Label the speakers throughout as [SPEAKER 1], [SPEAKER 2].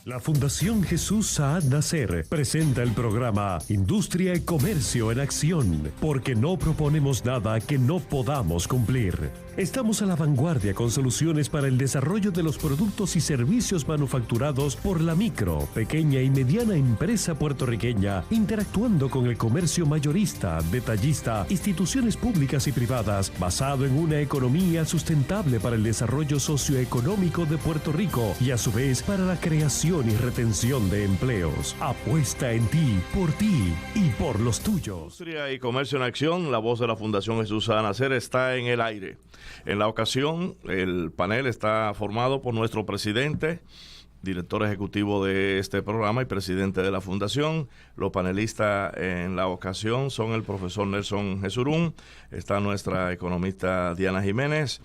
[SPEAKER 1] La Fundación Jesús Saad Nasser presenta el programa Industria y Comercio en Acción, porque no proponemos nada que no podamos cumplir. Estamos a la vanguardia con soluciones para el desarrollo de los productos y servicios manufacturados por la micro, pequeña y mediana empresa puertorriqueña, interactuando con el comercio mayorista, detallista, instituciones públicas y privadas, basado en una economía sustentable para el desarrollo socioeconómico de Puerto Rico y a su vez para la creación y retención de empleos. Apuesta en ti y por los tuyos.
[SPEAKER 2] Industria y Comercio en Acción, la voz de la Fundación Jesús Saad Nasser está en el aire. En la ocasión, el panel está formado por nuestro presidente, director ejecutivo de este programa y presidente de la Fundación. Los panelistas en la ocasión son el profesor Nelson Jesurún, está nuestra economista Diana Jiménez.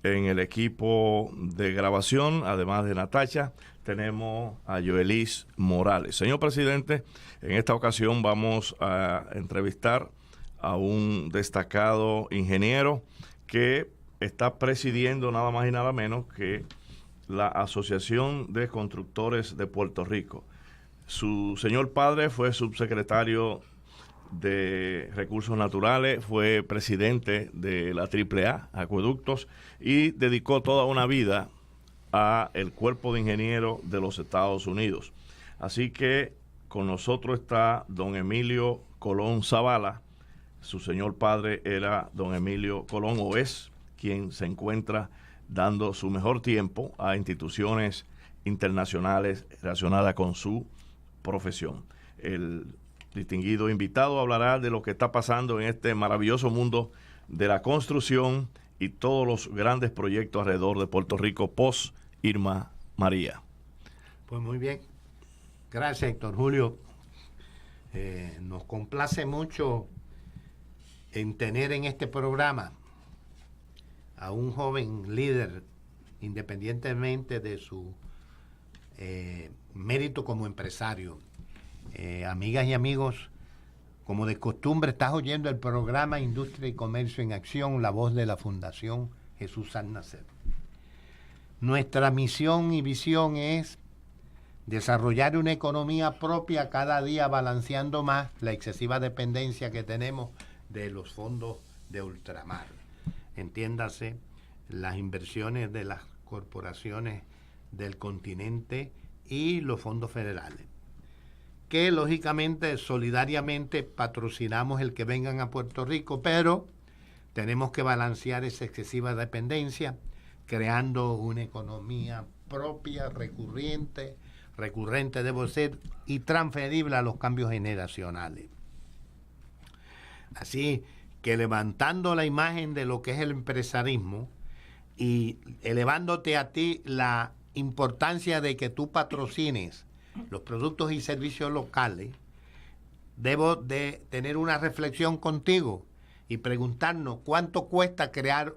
[SPEAKER 2] En el equipo de grabación, además de Natacha, tenemos a Joelis Morales. Señor presidente, en esta ocasión vamos a entrevistar a un destacado ingeniero que está presidiendo nada más y nada menos que la Asociación de Constructores de Puerto Rico. Su señor padre fue subsecretario de Recursos Naturales, fue presidente de la AAA, Acueductos, y dedicó toda una vida a el Cuerpo de Ingenieros de los Estados Unidos. Así que con nosotros está don Emilio Colón Zavala. Su señor padre era don Emilio Colón, o es quien se encuentra dando su mejor tiempo a instituciones internacionales relacionadas con su profesión. El distinguido invitado hablará de lo que está pasando en este maravilloso mundo de la construcción y todos los grandes proyectos alrededor de Puerto Rico post Irma María.
[SPEAKER 3] Pues muy bien. Gracias, Héctor Julio. Nos complace mucho en tener en este programa a un joven líder, independientemente de su mérito como empresario. Amigas y amigos, como de costumbre, estás oyendo el programa Industria y Comercio en Acción, la voz de la Fundación Jesús Saad Nasser. Nuestra misión y visión es desarrollar una economía propia, cada día balanceando más la excesiva dependencia que tenemos de los fondos de ultramar. Entiéndase, las inversiones de las corporaciones del continente y los fondos federales, que lógicamente solidariamente patrocinamos el que vengan a Puerto Rico, pero tenemos que balancear esa excesiva dependencia creando una economía propia, recurrente debo ser, y transferible a los cambios generacionales. Así que levantando la imagen de lo que es el empresarismo y elevándote a ti la importancia de que tú patrocines los productos y servicios locales, debo de tener una reflexión contigo y preguntarnos cuánto cuesta crear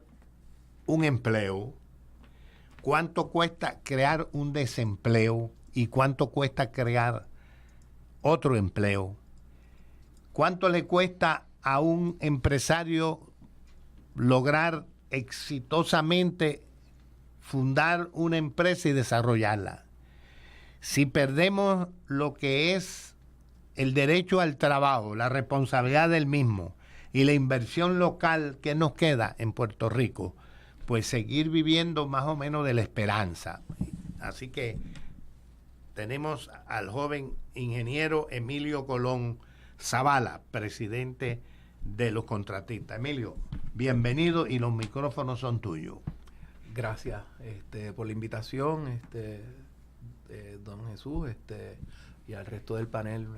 [SPEAKER 3] un empleo, cuánto cuesta crear un desempleo y cuánto cuesta crear otro empleo, cuánto le cuesta a un empresario lograr exitosamente fundar una empresa y desarrollarla. Si perdemos lo que es el derecho al trabajo, la responsabilidad del mismo y la inversión local que nos queda en Puerto Rico, pues seguir viviendo más o menos de la esperanza. Así que tenemos al joven ingeniero Emilio Colón Zavala, presidente de los contratistas. Emilio, bienvenido y los micrófonos son tuyos.
[SPEAKER 4] Gracias por la invitación, don Jesús, y al resto del panel,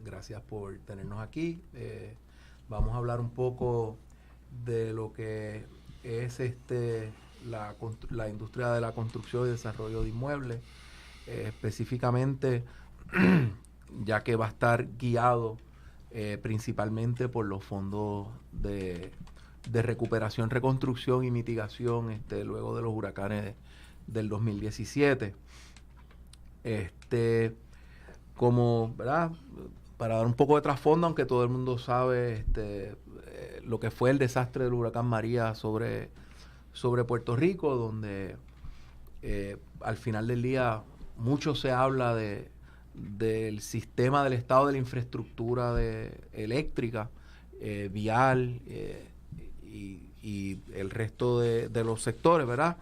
[SPEAKER 4] gracias por tenernos aquí. Vamos a hablar un poco de lo que es la industria de la construcción y desarrollo de inmuebles, específicamente ya que va a estar guiado principalmente por los fondos de recuperación, reconstrucción y mitigación luego de los huracanes del 2017. Como, ¿verdad? Para dar un poco de trasfondo, aunque todo el mundo sabe lo que fue el desastre del huracán María sobre Puerto Rico, donde al final del día mucho se habla del sistema del estado de la infraestructura eléctrica, vial y el resto de los sectores, ¿verdad?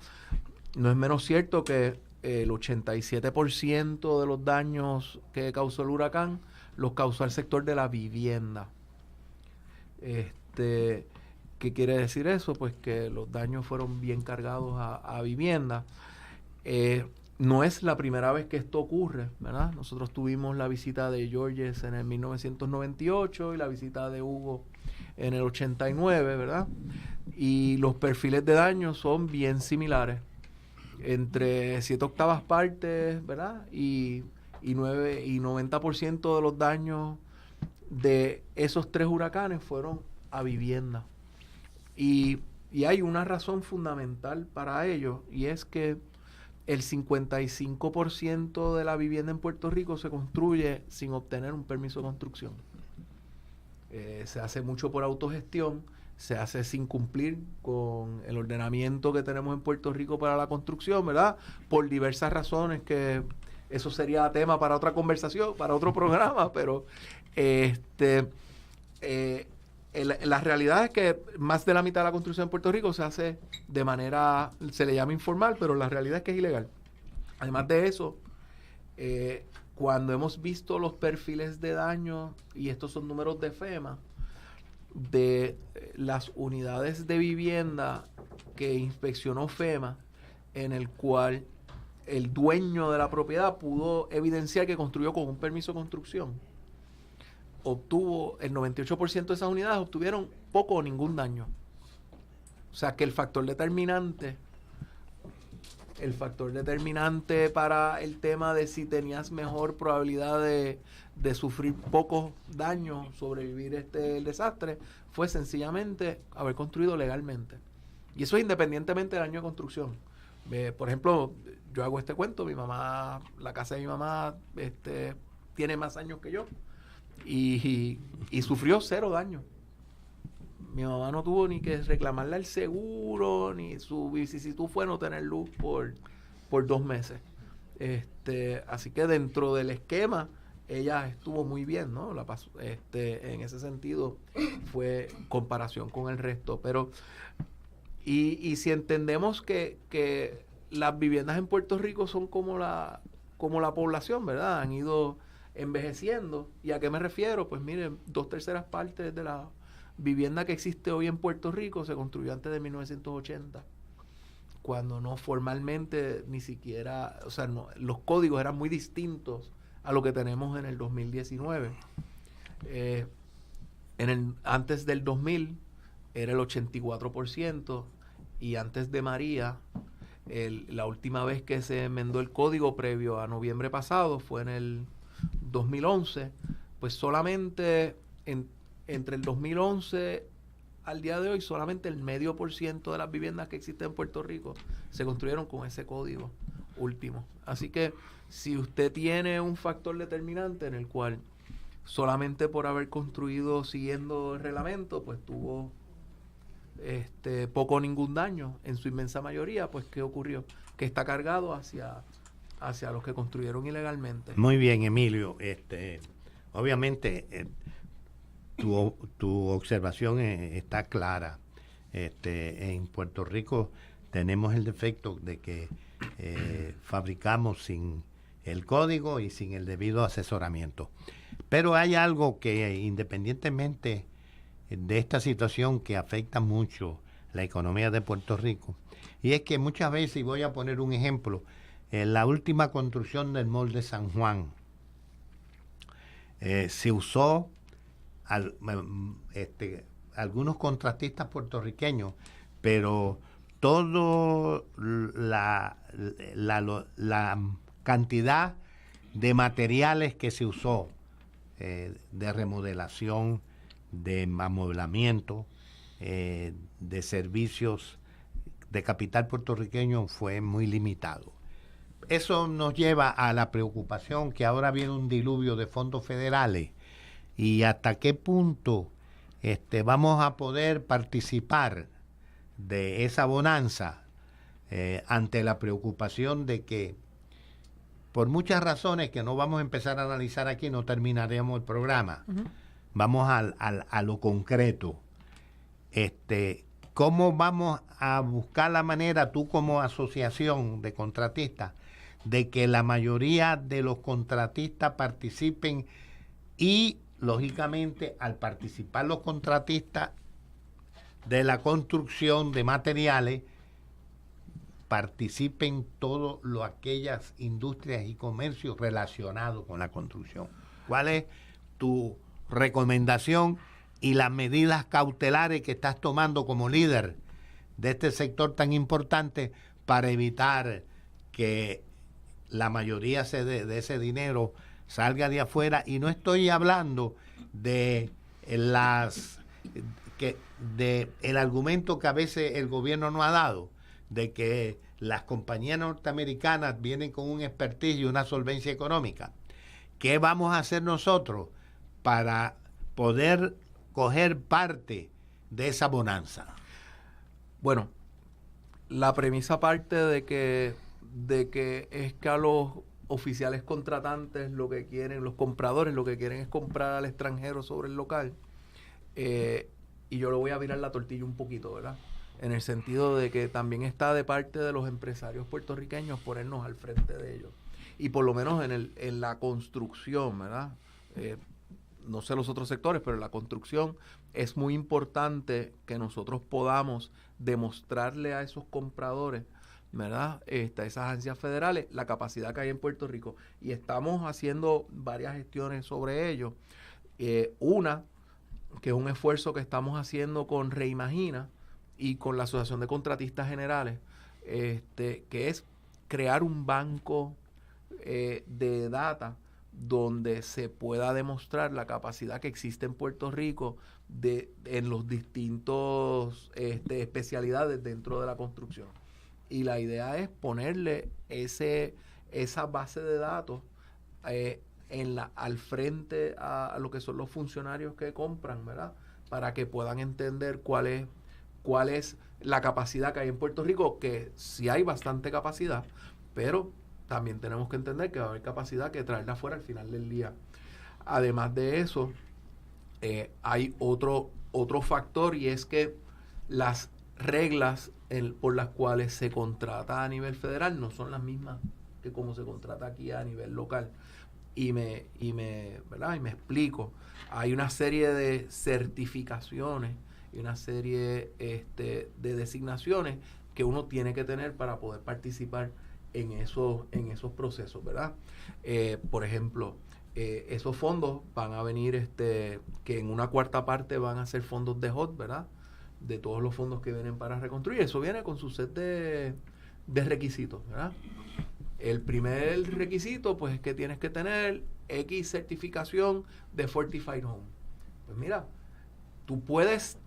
[SPEAKER 4] No es menos cierto que el 87% de los daños que causó el huracán los causó el sector de la vivienda. ¿Qué quiere decir eso? Pues que los daños fueron bien cargados a vivienda. No es la primera vez que esto ocurre, ¿verdad? Nosotros tuvimos la visita de Georges en el 1998 y la visita de Hugo en el 89, ¿verdad? Y los perfiles de daño son bien similares, entre 7/8 partes, ¿verdad? Y 90% de los daños de esos 3 huracanes fueron a vivienda. Y hay una razón fundamental para ello, y es que el 55% de la vivienda en Puerto Rico se construye sin obtener un permiso de construcción. Se hace mucho por autogestión, se hace sin cumplir con el ordenamiento que tenemos en Puerto Rico para la construcción, ¿verdad? Por diversas razones, que eso sería tema para otra conversación, para otro programa, pero la realidad es que más de la mitad de la construcción en Puerto Rico se hace de manera, se le llama informal, pero la realidad es que es ilegal. Además de eso, cuando hemos visto los perfiles de daño, y estos son números de FEMA, de las unidades de vivienda que inspeccionó FEMA, en el cual el dueño de la propiedad pudo evidenciar que construyó con un permiso de construcción, obtuvo el 98% de esas unidades obtuvieron poco o ningún daño. O sea que el factor determinante para el tema de si tenías mejor probabilidad de sufrir pocos daños, sobrevivir el desastre, fue sencillamente haber construido legalmente. Y eso es independientemente del año de construcción. Por ejemplo, yo hago este cuento, la casa de mi mamá tiene más años que yo. Y sufrió 0 daños. Mi mamá no tuvo ni que reclamarle al seguro, ni su vicisitud fue no tener luz por 2 meses. Así que dentro del esquema ella estuvo muy bien, ¿no? La pasó, en ese sentido fue comparación con el resto. Pero y si entendemos que las viviendas en Puerto Rico son como la población, ¿verdad? Han ido envejeciendo. ¿Y a qué me refiero? Pues miren, 2/3 partes de la vivienda que existe hoy en Puerto Rico se construyó antes de 1980, cuando no formalmente ni siquiera, o sea, no, los códigos eran muy distintos a lo que tenemos en el 2019. Antes del 2000 era el 84%, y antes de María, la última vez que se enmendó el código previo a noviembre pasado fue en el 2011, pues solamente entre el 2011 al día de hoy, solamente el 0.5% de las viviendas que existen en Puerto Rico se construyeron con ese código último. Así que si usted tiene un factor determinante en el cual solamente por haber construido siguiendo el reglamento, pues tuvo poco o ningún daño, en su inmensa mayoría, pues ¿qué ocurrió? Que está cargado hacia los que construyeron ilegalmente.
[SPEAKER 3] Muy bien, Emilio. Obviamente tu observación está clara. En Puerto Rico tenemos el defecto de que fabricamos sin el código y sin el debido asesoramiento. Pero hay algo que, independientemente de esta situación que afecta mucho la economía de Puerto Rico, y es que muchas veces, y voy a poner un ejemplo, en la última construcción del Mall de San Juan, se usó algunos contratistas puertorriqueños, pero toda la cantidad de materiales que se usó, de remodelación, de amueblamiento, de servicios de capital puertorriqueño, fue muy limitado. Eso nos lleva a la preocupación que ahora viene un diluvio de fondos federales, y hasta qué punto vamos a poder participar de esa bonanza ante la preocupación de que por muchas razones que no vamos a empezar a analizar aquí, no terminaremos el programa. Vamos a lo concreto. ¿Cómo vamos a buscar la manera, tú como asociación de contratistas, de que la mayoría de los contratistas participen y, lógicamente, al participar los contratistas de la construcción de materiales, participen todas aquellas industrias y comercios relacionados con la construcción? ¿Cuál es tu recomendación y las medidas cautelares que estás tomando como líder de este sector tan importante para evitar que la mayoría de ese dinero salga de afuera? Y no estoy hablando de el argumento que a veces el gobierno no ha dado, de que las compañías norteamericanas vienen con un expertise y una solvencia económica. ¿Qué vamos a hacer nosotros para poder coger parte de esa bonanza?
[SPEAKER 4] Bueno, la premisa parte de que es que a los oficiales contratantes lo que quieren, los compradores lo que quieren es comprar al extranjero sobre el local. Y yo le voy a virar la tortilla un poquito, ¿verdad? En el sentido de que también está de parte de los empresarios puertorriqueños ponernos al frente de ellos. Y por lo menos en la construcción, ¿verdad? No sé los otros sectores, pero en la construcción es muy importante que nosotros podamos demostrarle a esos compradores, ¿verdad? Esas agencias federales, la capacidad que hay en Puerto Rico. Y estamos haciendo varias gestiones sobre ello. Una, que es un esfuerzo que estamos haciendo con Reimagina y con la Asociación de Contratistas Generales, que es crear un banco de data donde se pueda demostrar la capacidad que existe en Puerto Rico en los distintos especialidades dentro de la construcción. Y la idea es ponerle esa base de datos al frente a lo que son los funcionarios que compran, ¿verdad? Para que puedan entender cuál es la capacidad que hay en Puerto Rico, que sí hay bastante capacidad, pero también tenemos que entender que va a haber capacidad que traerla afuera al final del día. Además de eso, hay otro factor, y es que las reglas por las cuales se contrata a nivel federal no son las mismas que como se contrata aquí a nivel local. Y me explico. Hay una serie de certificaciones y una serie de designaciones que uno tiene que tener para poder participar en esos procesos, ¿verdad? Por ejemplo, esos fondos van a venir, que en una cuarta parte van a ser fondos de HOT, ¿verdad? De todos los fondos que vienen para reconstruir. Eso viene con su set de requisitos, ¿verdad? El primer requisito, pues, es que tienes que tener X certificación de Fortified Home. Pues mira, tú puedes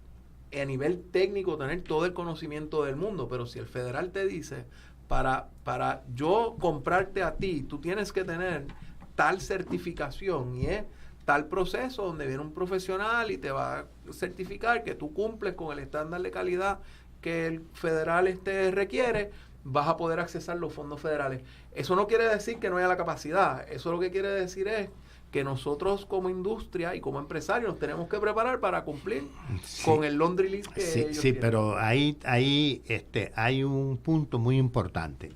[SPEAKER 4] a nivel técnico tener todo el conocimiento del mundo, pero si el federal te dice, para yo comprarte a ti, tú tienes que tener tal certificación, y es tal proceso donde viene un profesional y te va a certificar que tú cumples con el estándar de calidad que el federal requiere, vas a poder accesar los fondos federales. Eso no quiere decir que no haya la capacidad. Eso lo que quiere decir es que nosotros como industria y como empresarios nos tenemos que preparar para cumplir con el laundry list que ellos quieren.
[SPEAKER 3] Pero ahí hay un punto muy importante.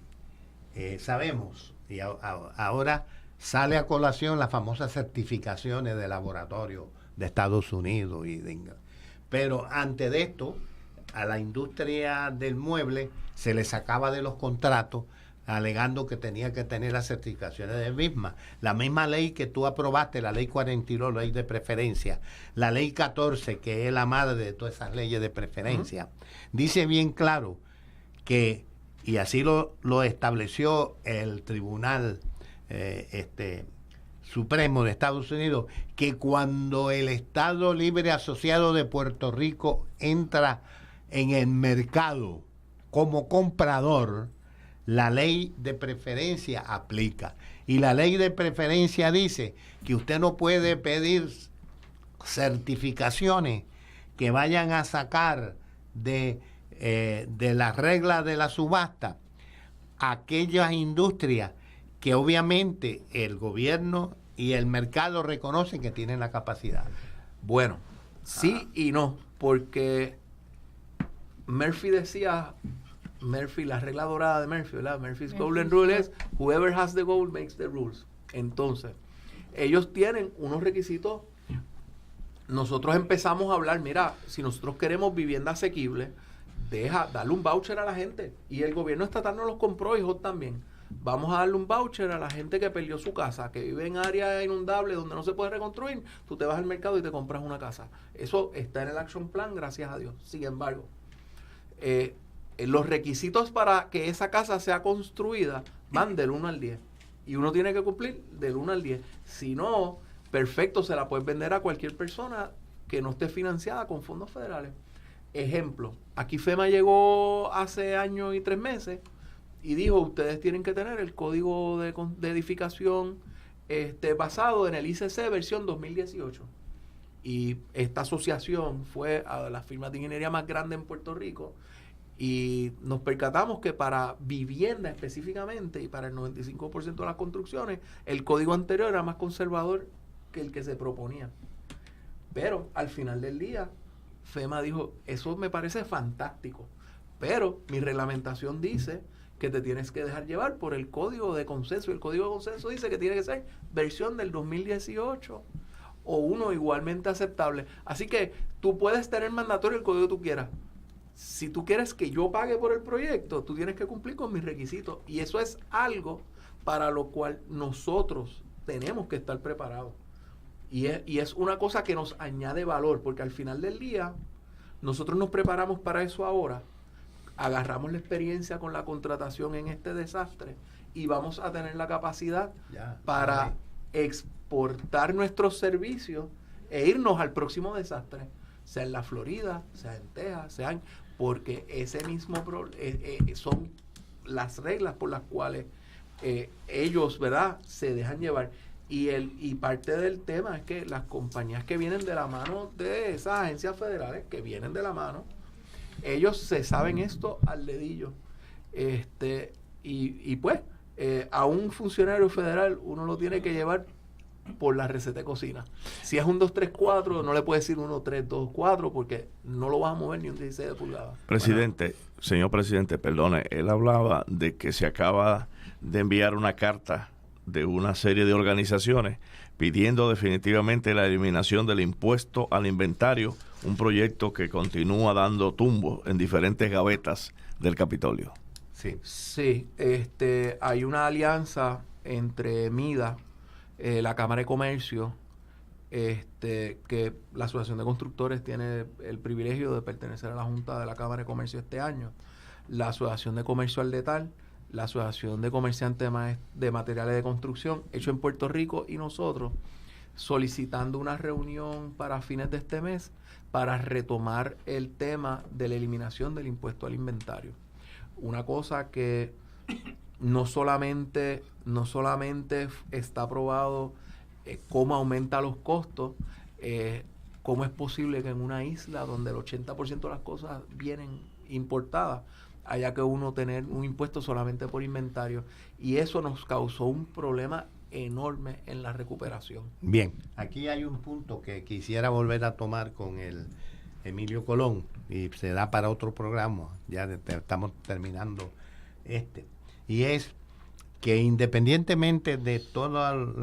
[SPEAKER 3] Sabemos, y ahora sale a colación las famosas certificaciones de laboratorio de Estados Unidos. Pero antes de esto, a la industria del mueble se le sacaba de los contratos alegando que tenía que tener las certificaciones de misma. La misma ley que tú aprobaste, la ley 42, ley de preferencia, la ley 14, que es la madre de todas esas leyes de preferencia, dice bien claro que, y así lo estableció el Tribunal Supremo de Estados Unidos, que cuando el Estado Libre Asociado de Puerto Rico entra en el mercado como comprador, la ley de preferencia aplica. Y la ley de preferencia dice que usted no puede pedir certificaciones que vayan a sacar de las reglas de la subasta aquellas industrias que obviamente el gobierno y el mercado reconocen que tienen la capacidad.
[SPEAKER 4] Bueno, sí y no, porque Murphy decía, la regla dorada de Murphy, ¿verdad? Murphy's Golden Rule es whoever has the goal makes the rules. Entonces, ellos tienen unos requisitos. Nosotros empezamos a hablar, mira, si nosotros queremos vivienda asequible, darle un voucher a la gente. Y el gobierno estatal nos los compró y Hot también. Vamos a darle un voucher a la gente que perdió su casa, que vive en áreas inundables donde no se puede reconstruir. Tú te vas al mercado y te compras una casa. Eso está en el Action Plan, gracias a Dios. Sin embargo, los requisitos para que esa casa sea construida van del 1 al 10. Y uno tiene que cumplir del 1 al 10. Si no, perfecto, se la puedes vender a cualquier persona que no esté financiada con fondos federales. Ejemplo, aquí FEMA llegó hace año y 3 meses y dijo, ustedes tienen que tener el código de edificación basado en el ICC versión 2018. Y esta asociación fue a las firmas de ingeniería más grandes en Puerto Rico y nos percatamos que para vivienda específicamente y para el 95% de las construcciones, el código anterior era más conservador que el que se proponía. Pero al final del día, FEMA dijo, eso me parece fantástico, pero mi reglamentación dice que te tienes que dejar llevar por el código de consenso. El código de consenso dice que tiene que ser versión del 2018 o uno igualmente aceptable. Así que tú puedes tener mandatorio el código que tú quieras. Si tú quieres que yo pague por el proyecto, tú tienes que cumplir con mis requisitos. Y eso es algo para lo cual nosotros tenemos que estar preparados. Y es una cosa que nos añade valor, porque al final del día, nosotros nos preparamos para eso ahora, agarramos la experiencia con la contratación en este desastre y vamos a tener la capacidad para exportar nuestros servicios e irnos al próximo desastre, sea en la Florida, sea en Texas, porque ese mismo son las reglas por las cuales ellos, ¿verdad?, se dejan llevar. Y parte del tema es que las compañías que vienen de la mano de esas agencias federales, que vienen de la mano, ellos se saben esto al dedillo. Pues, a un funcionario federal uno lo tiene que llevar por la receta de cocina. Si es un 2, 3, 4, no le puede decir 1, 3, 2, 4, porque no lo vas a mover ni un 16 de pulgadas.
[SPEAKER 2] Presidente, señor presidente, perdone, él hablaba de que se acaba de enviar una carta de una serie de organizaciones pidiendo definitivamente la eliminación del impuesto al inventario, un proyecto que continúa dando tumbos en diferentes gavetas del Capitolio.
[SPEAKER 4] Sí, hay una alianza entre MIDA, la Cámara de Comercio, que la Asociación de Constructores tiene el privilegio de pertenecer a la Junta de la Cámara de Comercio este año, la Asociación de Comercio al Detal, la Asociación de Comerciantes de Materiales de Construcción, hecho en Puerto Rico, y nosotros solicitando una reunión para fines de este mes para retomar el tema de la eliminación del impuesto al inventario. Una cosa que no solamente está probado cómo aumenta los costos, cómo es posible que en una isla donde el 80% de las cosas vienen importadas, haya que uno tener un impuesto solamente por inventario, y eso nos causó un problema enorme en la recuperación.
[SPEAKER 3] Bien, aquí hay un punto que quisiera volver a tomar con el Emilio Colón, y se da para otro programa, ya estamos terminando y es que independientemente de todos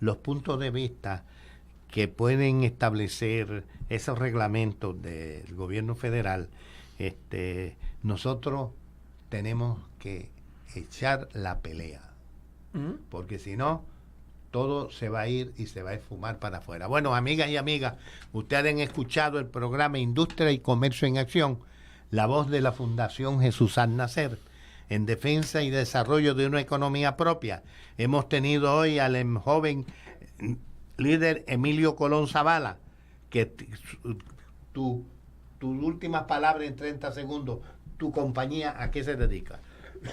[SPEAKER 3] los puntos de vista que pueden establecer esos reglamentos del gobierno federal, nosotros tenemos que echar la pelea, porque si no, todo se va a ir y se va a esfumar para afuera. Bueno, amigas y amigas, ustedes han escuchado el programa Industria y Comercio en Acción, la voz de la Fundación Jesús Al-Nacer, en defensa y desarrollo de una economía propia. Hemos tenido hoy al joven líder Emilio Colón Zavala, que tus últimas palabras en 30 segundos, tu compañía, ¿a qué se dedica?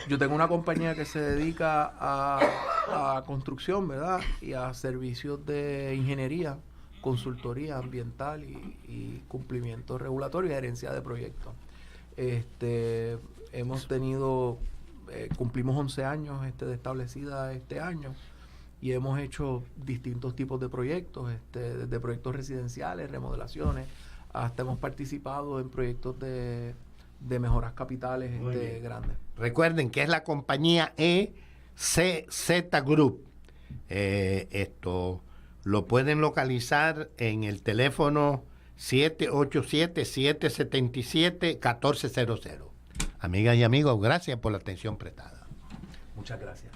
[SPEAKER 4] Yo tengo una compañía que se dedica a construcción, ¿verdad? Y a servicios de ingeniería, consultoría ambiental y cumplimiento regulatorio y herencia de proyectos. Hemos tenido cumplimos 11 años de establecida este año y hemos hecho distintos tipos de proyectos, desde proyectos residenciales, remodelaciones, hasta hemos participado en proyectos de mejoras capitales grandes.
[SPEAKER 3] Recuerden que es la compañía ECZ Group. Esto lo pueden localizar en el teléfono 787-777-1400. Amigas y amigos, gracias por la atención prestada.
[SPEAKER 4] Muchas gracias.